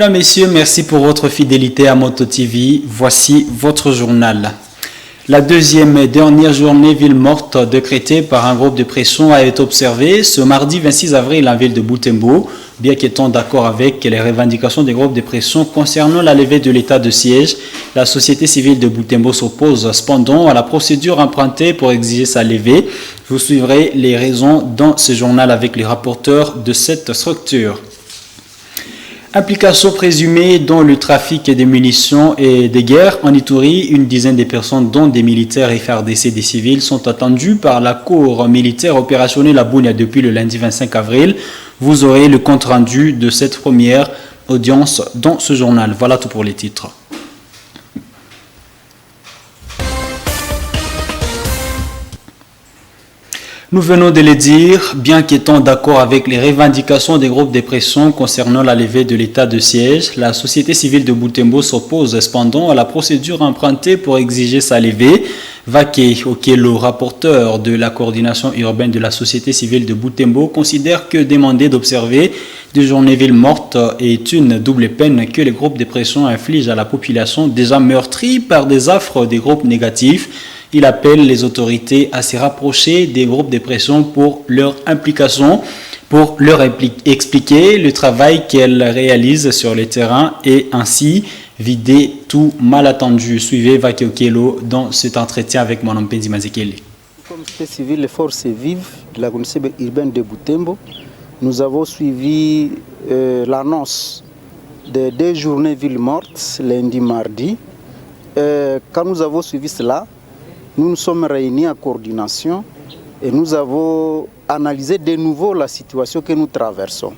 Mesdames, Messieurs, merci pour votre fidélité à Moto TV. Voici votre journal. La deuxième et dernière journée ville morte décrétée par un groupe de pression a été observée ce mardi 26 avril en ville de Butembo, bien qu'étant d'accord avec les revendications des groupes de pression concernant la levée de l'état de siège. La société civile de Butembo s'oppose cependant à la procédure empruntée pour exiger sa levée. Vous suivrez les raisons dans ce journal avec les rapporteurs de cette structure. Implication présumée dans le trafic des munitions et des guerres en Ituri, une dizaine de personnes, dont des militaires FARDC et des civils, sont attendues par la cour militaire opérationnelle à Bunia depuis le lundi 25 avril. Vous aurez le compte rendu de cette première audience dans ce journal. Voilà tout pour les titres. Nous venons de le dire, bien qu'étant d'accord avec les revendications des groupes de pression concernant la levée de l'état de siège, la société civile de Butembo s'oppose cependant à la procédure empruntée pour exiger sa levée. Vake Okelo, rapporteur de la coordination urbaine de la société civile de Butembo, considère que demander d'observer des journées villes mortes est une double peine que les groupes de pression infligent à la population déjà meurtrie par des affres des groupes négatifs. Il appelle les autorités à se rapprocher des groupes de pression pour leur implication, pour leur expliquer le travail qu'elles réalisent sur le terrain et ainsi vider tout malentendu. Suivez Vake Okelo dans cet entretien avec Manon Penzi Mazekele. Comme société civile et forces vives de la communauté urbaine de Butembo, nous avons suivi l'annonce de 2 journées villes mortes, lundi, mardi. Quand nous avons suivi cela, nous nous sommes réunis en coordination et nous avons analysé de nouveau la situation que nous traversons.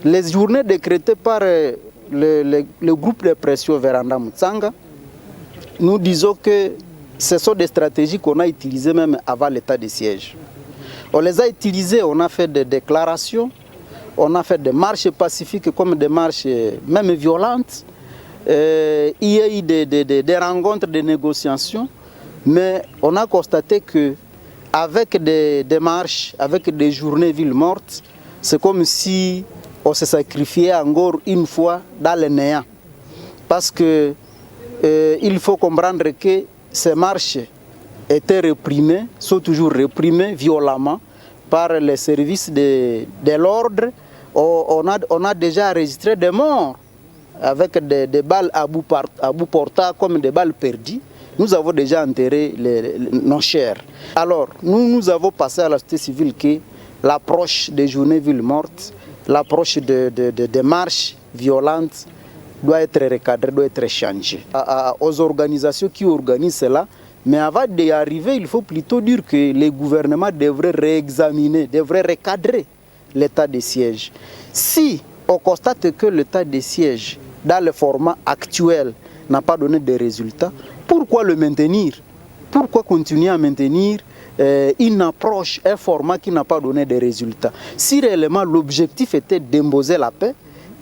Les journées décrétées par le groupe de pression Véranda Mutsanga, nous disons que ce sont des stratégies qu'on a utilisées même avant l'état de siège. On les a utilisées, on a fait des déclarations, on a fait des marches pacifiques comme des marches même violentes. Il y a eu des rencontres, des négociations. Mais on a constaté qu'avec des marches, avec des journées villes mortes, c'est comme si on se sacrifiait encore une fois dans le néant. Parce qu'il faut comprendre que ces marches étaient réprimées, sont toujours réprimées violemment par les services de l'ordre. On a déjà enregistré des morts avec des balles à bout portant comme des balles perdues. Nous avons déjà enterré nos chers. Alors, nous avons passé à la société civile que l'approche des journées villes mortes, l'approche des marches violentes doit être recadrée, doit être changée. Aux organisations qui organisent cela, mais avant d'y arriver, il faut plutôt dire que les gouvernements devraient réexaminer, devraient recadrer l'état de siège. Si on constate que l'état de siège, dans le format actuel, n'a pas donné de résultats, pourquoi le maintenir? Pourquoi continuer à maintenir une approche, un format qui n'a pas donné de résultats? Si réellement l'objectif était d'imposer la paix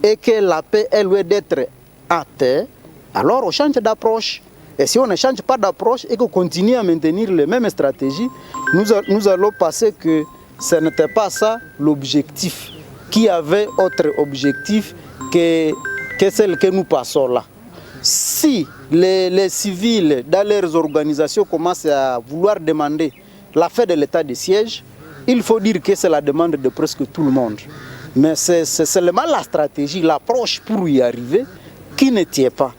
et que la paix elle doit être à terre, alors on change d'approche. Et si on ne change pas d'approche et qu'on continue à maintenir les mêmes stratégies, nous allons passer que ce n'était pas ça l'objectif, qui avait autre objectif que celle que nous passons là. Si les civils dans leurs organisations commencent à vouloir demander la fin de l'état de siège, il faut dire que c'est la demande de presque tout le monde. Mais c'est seulement la stratégie, l'approche pour y arriver qui ne tient pas.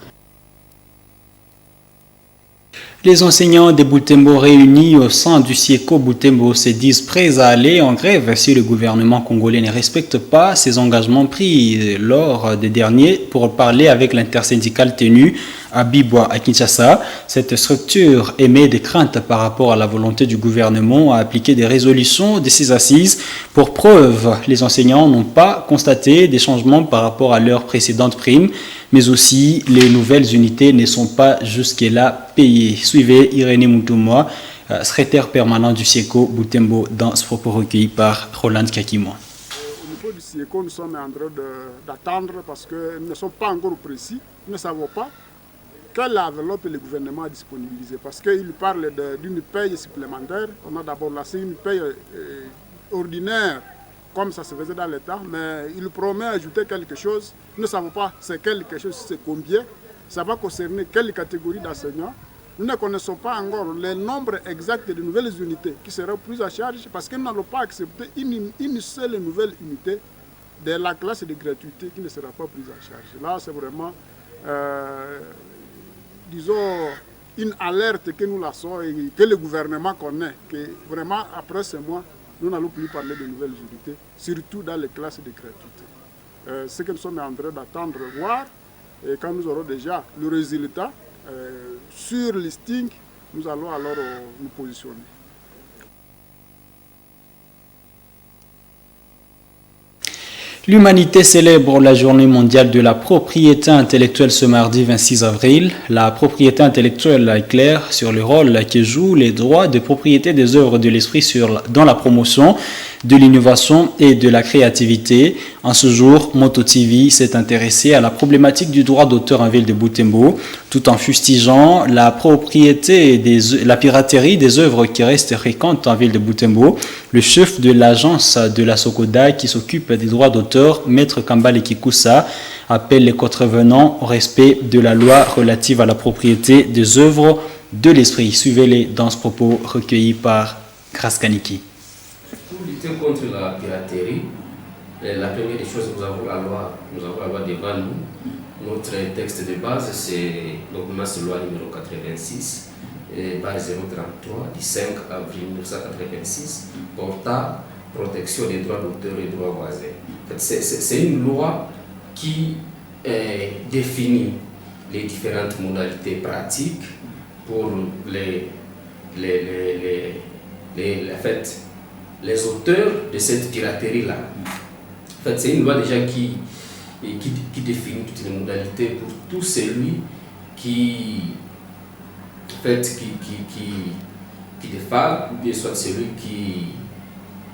Les enseignants de Butembo réunis au sein du SIECO Butembo se disent prêts à aller en grève si le gouvernement congolais ne respecte pas ses engagements pris lors des derniers pour parler avec l'intersyndicale tenue à Bibois à Kinshasa. Cette structure émet des craintes par rapport à la volonté du gouvernement à appliquer des résolutions de ces assises. Pour preuve, les enseignants n'ont pas constaté des changements par rapport à leurs précédentes primes, mais aussi les nouvelles unités ne sont pas jusque-là payées. Suivez Irénée Moutouma, secrétaire permanent du SIECO Butembo, dans ce propos recueilli par Roland Kakimoa. Au niveau du SIECO, nous sommes en train d'attendre parce que nous ne sommes pas encore précis, nous ne savons pas quelle enveloppe le gouvernement a disponibilisée. Parce qu'il parle d'une paye supplémentaire. On a d'abord lancé une paye ordinaire comme ça se faisait dans l'État, mais il promet d'ajouter quelque chose. Nous ne savons pas c'est quelque chose, c'est combien. Ça va concerner quelle catégorie d'enseignants. Nous ne connaissons pas encore le nombre exact de nouvelles unités qui seront prises en charge parce que nous n'allons pas accepter une seule nouvelle unité de la classe de gratuité qui ne sera pas prise en charge. Là, c'est vraiment, disons, une alerte que nous lançons et que le gouvernement connaît, que vraiment, après ce mois, nous n'allons plus parler de nouvelles unités, surtout dans les classes de gratuité. Ce que nous sommes en train d'attendre, voir, et quand nous aurons déjà le résultat sur listing, nous allons alors nous positionner. L'humanité célèbre la journée mondiale de la propriété intellectuelle ce mardi 26 avril. La propriété intellectuelle éclaire sur le rôle que jouent les droits de propriété des œuvres de l'esprit dans la promotion de l'innovation et de la créativité. En ce jour, Moto TV s'est intéressé à la problématique du droit d'auteur en ville de Butembo, tout en fustigeant la piraterie des œuvres qui restent fréquentes en ville de Butembo. Le chef de l'agence de la Sokoda qui s'occupe des droits d'auteur, Maître Kambale Kikusa, appelle les contrevenants au respect de la loi relative à la propriété des œuvres de l'esprit. Suivez-les dans ce propos recueilli par Grace Kaniki. Pour lutter contre la piraterie, la première des choses, nous avons la loi devant nous. Notre texte de base, c'est l'ordonnance de loi numéro 86, base 033, du 5 avril 1986, portant protection des droits d'auteur et droits voisins. En fait, c'est une loi qui définit les différentes modalités pratiques pour les auteurs de cette piraterie-là. En fait, c'est une loi déjà qui définit toutes les modalités pour tout celui qui défale, ou bien soit celui qui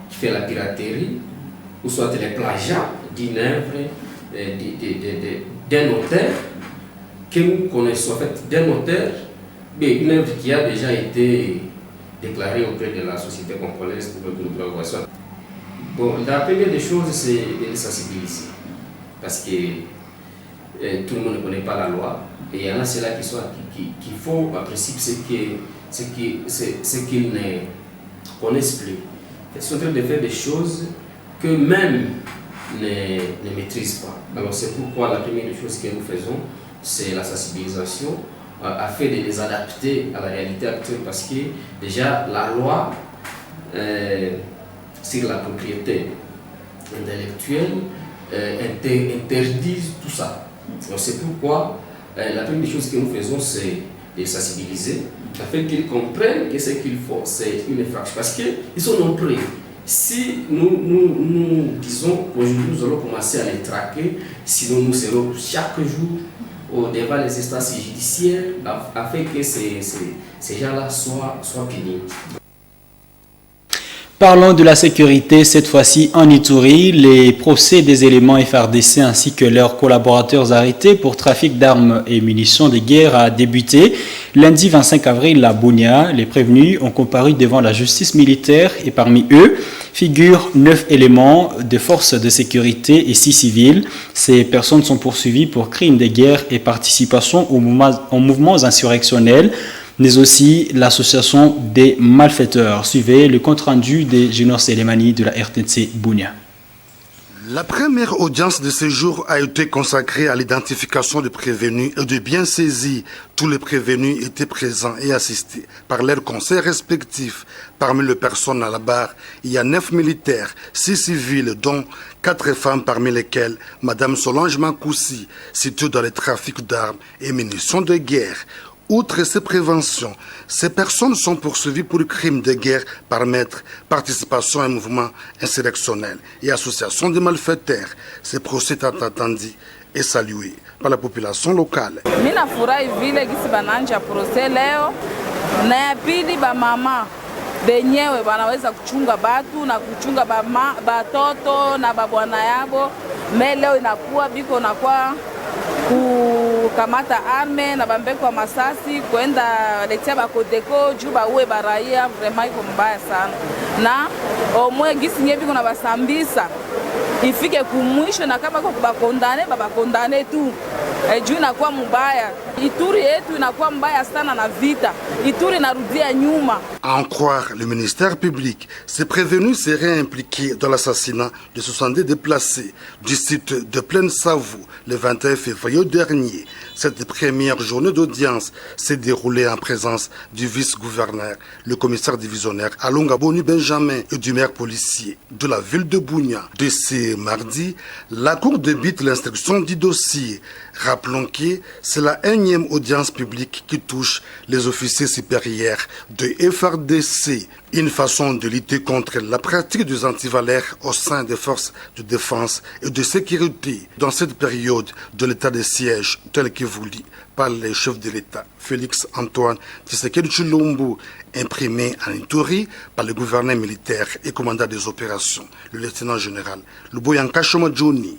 fait la piraterie, ou soit les plagiats d'une œuvre d'un auteur que nous connaissons, en fait, d'un auteur, mais une œuvre qui a déjà été déclarée auprès de la société congolaise pour le droit voisin. Bon, la première des choses, c'est de les sensibiliser, parce que tout le monde ne connaît pas la loi, et il y en a ceux-là qui font en principe ce qu'ils ne connaissent plus. Ils sont en train de faire des choses que même ne maîtrisent pas. Alors c'est pourquoi la première des choses que nous faisons, c'est la sensibilisation, afin de les adapter à la réalité actuelle, parce que déjà la loi sur la propriété intellectuelle interdit tout ça. Donc c'est pourquoi la première chose que nous faisons, c'est de les sensibiliser, afin qu'ils comprennent que ce qu'ils font, c'est une infraction. Parce qu'ils sont nombreux. Si nous disons qu'aujourd'hui nous allons commencer à les traquer, sinon nous serons chaque jour devant les instances judiciaires afin que ces gens-là soient punis. Parlons de la sécurité, cette fois-ci en Ituri. Les procès des éléments FARDC ainsi que leurs collaborateurs arrêtés pour trafic d'armes et munitions de guerre a débuté. Lundi 25 avril à Bunia, les prévenus ont comparu devant la justice militaire et parmi eux figurent 9 éléments de forces de sécurité et 6 civils. Ces personnes sont poursuivies pour crimes de guerre et participation aux mouvements insurrectionnels, mais aussi l'association des malfaiteurs. Suivez le compte-rendu de Junior Selemani de la RTC Bunia. La première audience de ce jour a été consacrée à l'identification des prévenus et de bien saisir. Tous les prévenus étaient présents et assistés par leurs conseils respectifs. Parmi les personnes à la barre, il y a 9 militaires, 6 civils, dont 4 femmes, parmi lesquelles Mme Solange Makoussi, située dans le trafic d'armes et munitions de guerre. Outre ces préventions, ces personnes sont poursuivies pour crimes de guerre par maître, participation à un mouvement insurrectionnel et association de malfaiteurs. Ces procès sont attendus et salués par la population locale. Mina furahi vile gisi bananja procès leo na ya pili ba mama benyewe wanaweza kuchunga batu na kuchunga batoto na babwana yabo. Leo inakuwa biko nakuwa kukamata arme na bambeko wa masasi kwenda letia bakodeko juu baue baraia, vraiment iko mbaya sana. Na omwe gisi nyebi kuna basambisa ifike kumwisho, na kama kwa bakondane babakondane tu. Juu inakuwa mbaya. Ituri yetu inakuwa mbaya sana na vita. Ituri narudia nyuma. À en croire le ministère public, ces prévenus seraient impliqués dans l'assassinat de 62 déplacés du site de Plaine-Savo le 21 février dernier. Cette première journée d'audience s'est déroulée en présence du vice-gouverneur, le commissaire divisionnaire Alonga Boni Benjamin et du maire policier de la ville de Bunia. De ce mardi, la cour débute l'instruction du dossier. Rappelons que c'est la énième audience publique qui touche les officiers supérieurs de FRDC, une façon de lutter contre la pratique des antivaleurs au sein des forces de défense et de sécurité dans cette période de l'état de siège tel que voulu par le chef de l'État, Félix Antoine Tshisekedi Tshilombo, imprimé en Ituri par le gouverneur militaire et commandant des opérations, le lieutenant général Luboyanka Shomajoni.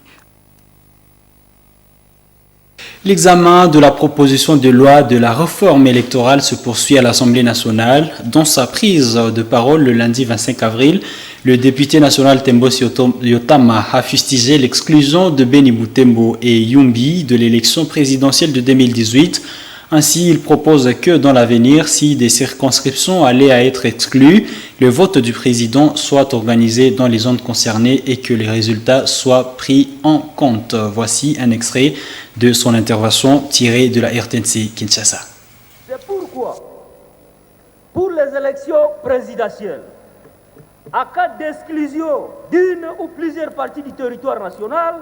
L'examen de la proposition de loi de la réforme électorale se poursuit à l'Assemblée nationale. Dans sa prise de parole le lundi 25 avril, le député national Tembos Yotama a fustigé l'exclusion de Beni Butembo et Yumbi de l'élection présidentielle de 2018. Ainsi, il propose que dans l'avenir, si des circonscriptions allaient à être exclues, le vote du président soit organisé dans les zones concernées et que les résultats soient pris en compte. Voici un extrait de son intervention tirée de la RTNC Kinshasa. C'est pourquoi, pour les élections présidentielles, à cas d'exclusion d'une ou plusieurs parties du territoire national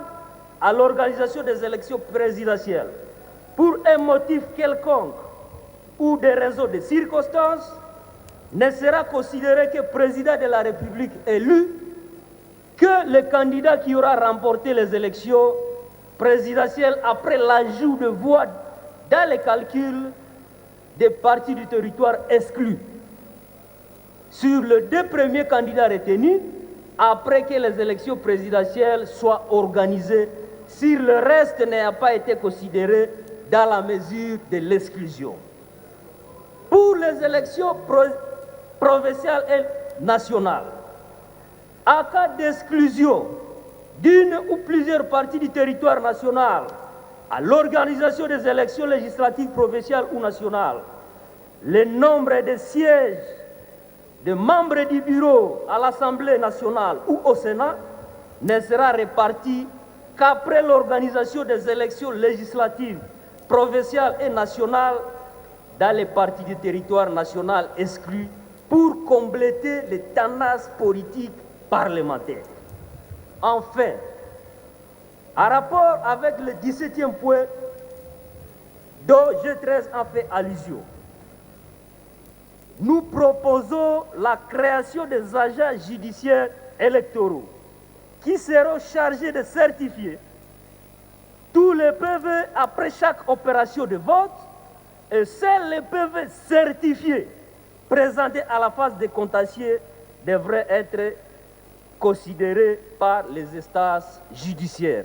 à l'organisation des élections présidentielles, pour un motif quelconque ou des raisons de circonstances, ne sera considéré que président de la République élu que le candidat qui aura remporté les élections présidentielles après l'ajout de voix dans les calculs des parties du territoire exclus. Sur les deux premiers candidats retenus, après que les élections présidentielles soient organisées, si le reste n'a pas été considéré dans la mesure de l'exclusion. Pour les élections provinciales et nationales, en cas d'exclusion d'une ou plusieurs parties du territoire national à l'organisation des élections législatives provinciales ou nationales, le nombre de sièges de membres du bureau à l'Assemblée nationale ou au Sénat ne sera réparti qu'après l'organisation des élections législatives provinciales et nationales dans les parties du territoire national exclus pour compléter les tendances politiques parlementaires. Enfin, en rapport avec le 17e point dont G13 a fait allusion, nous proposons la création des agents judiciaires électoraux qui seront chargés de certifier tous les PV après chaque opération de vote et seuls les PV certifiés présentés à la phase des contentieux devraient être considérés par les instances judiciaires.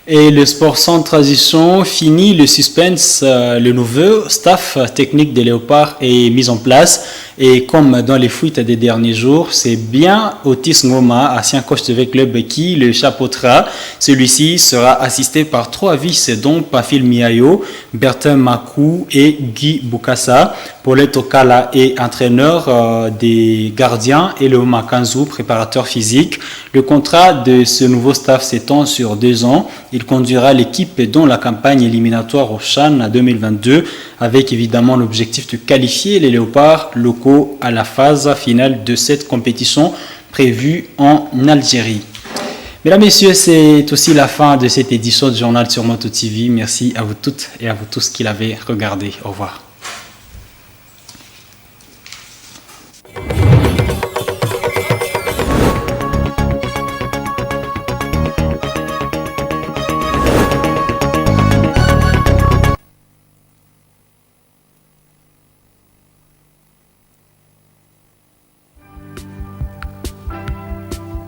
Et le sport sans transition finit le suspense. Le nouveau staff technique des Léopards est mis en place. Et comme dans les fuites des derniers jours, c'est bien Otis Ngoma, ancien coach de club, qui le chapeautera. Celui-ci sera assisté par 3 vices, dont Pafil Miayo, Bertin Makou et Guy Bukassa. Paulette Okala est entraîneur des gardiens et Léo Makanzou, préparateur physique. Le contrat de ce nouveau staff s'étend sur 2 ans. Il conduira l'équipe dans la campagne éliminatoire au CHAN 2022 avec évidemment l'objectif de qualifier les Léopards locaux à la phase finale de cette compétition prévue en Algérie. Mesdames, Messieurs, c'est aussi la fin de cette édition du Journal sur Moto TV. Merci à vous toutes et à vous tous qui l'avez regardé. Au revoir.